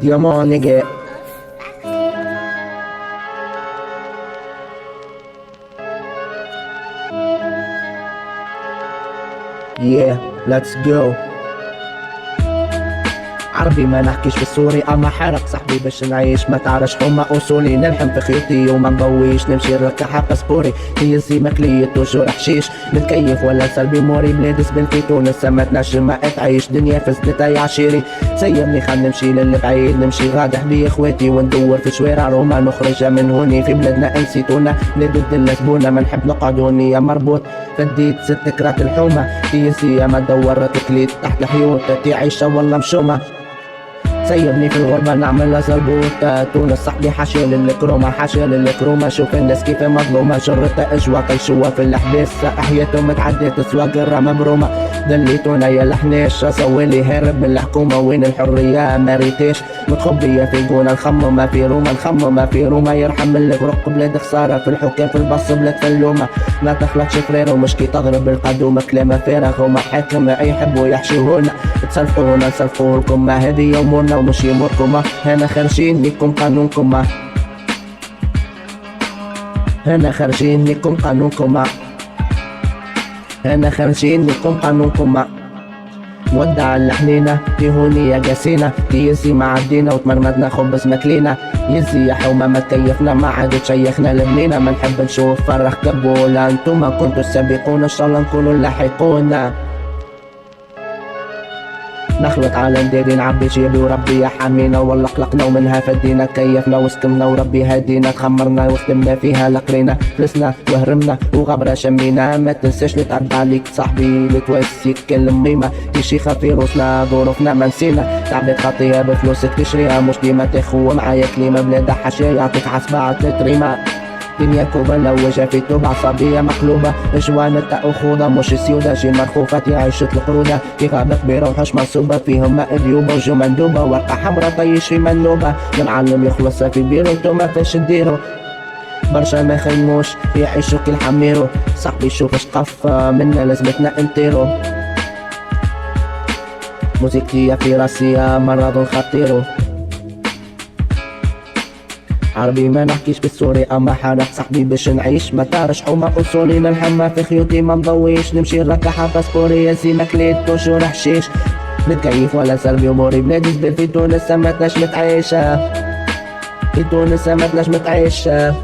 يا مونيجي. Yeah, let's go. عربي ما نحكيش بالسوري اما حرق صاحبي باش نعيش ما تعرفش حما اصولي نلحم في خيوطي وما نضويش نمشي نركح باسبوري تيزي مكلية توجور حشيش نتكيف ولا سلبي موري بلاد سبن في تونس ما تنجم ما تعيش دنيا في سنتي عشيري سيبني خل نمشي للبعيد نمشي غادح بي اخواتي وندور في شوارع روما نخرج من هوني في بلادنا نسيتونا بلاد الدلة زبونة ما نحب نقعد هوني يا مربوط فديت 6 كرات الحومة تيزي ما دورت كليت تحت الحيوط تعيشة والله مشومة سيبني في الغربة نعمل زربوطة تونس صاحبي حاشية للكرومة حاشية للكرومة شوف الناس كيف مظلومة شرطة أجواق يشوها في الأحداث أحياتهم تعديت أسواق الرا مبرومة دليتونا يا الحناش سوالي هارب من الحكومة وين الحرية ما ريتاش متخبية في جونا الخمومة في روما الخمومة في روما يرحم الفرق بلاد خسارة في الحكام في البص بلاد فلومة ما تخلطش فرير ومش كي تضرب القدومة كلامة فارغ وما حاكم يحبوا يحشوهونا تصرفونا نصرفوا لكم ما هذه أمورنا ومش يمركم هنا خارجين لكم قانونكم هنا خارجين لكم قانونكم هنا خارجين لكم قانونكم ودع الحنينة في هوني يا قاسينا يزي ما عدينا وتمرمدنا خبز ماكلينا يزي يا حومة ما تكيفنا ما عاد تشيخنا لبنينا ما نحب نشوف فرح كبولا انتوما كنتوا السابقون ان شاء الله نكونوا اللاحقون نخلط على ندادي نعبي جيبي وربي يحمينا والله قلقنا ومنها فدينا كيفنا وسكمنا وربي هدينا تخمرنا وخدمنا فيها لقرينا فلسنا وهرمنا وغبرة شمينا ما تنساش نتعب عليك صاحبي لتوسيك كلميمة يشيخة في روسنا ظروفنا ما نسينا تعبت خطية بفلوسك تشريها مش ديما تخو معايا كلمة بلاد حاشية يعطيك عصبة تتريمة دنيا كوبا لوجة في توب عصبية مقلوبة جوانة أخوضة مش سيودة جي مرخوفة عيشة القرودة في غابة كبيرة وحوش منصوبة فيهم ماء ذيوبة وجو مندوبة ورقة حمرا طيش في منوبة المعلم يخلص في بيرو انتوما فاش ديرو برشا ما خيموش يعيشوا كي الحميرو صاحبي شوف اش قف منا لازمتنا انتيرو موسيقية في راسية مرض خطيرو عربي ما نحكيش بالسوري اما حرق صاحبي باش نعيش ما تعرفش حومة اصولي نلحمها في خيوطي ما نضويش نمشي نركحها باسبوري يا زي ماكليت توجور حشيش نتكيف ولا سلبي اموري بلادي زبل في تونس ما تنجم تعيشها في تونس ما تنجم تعيشها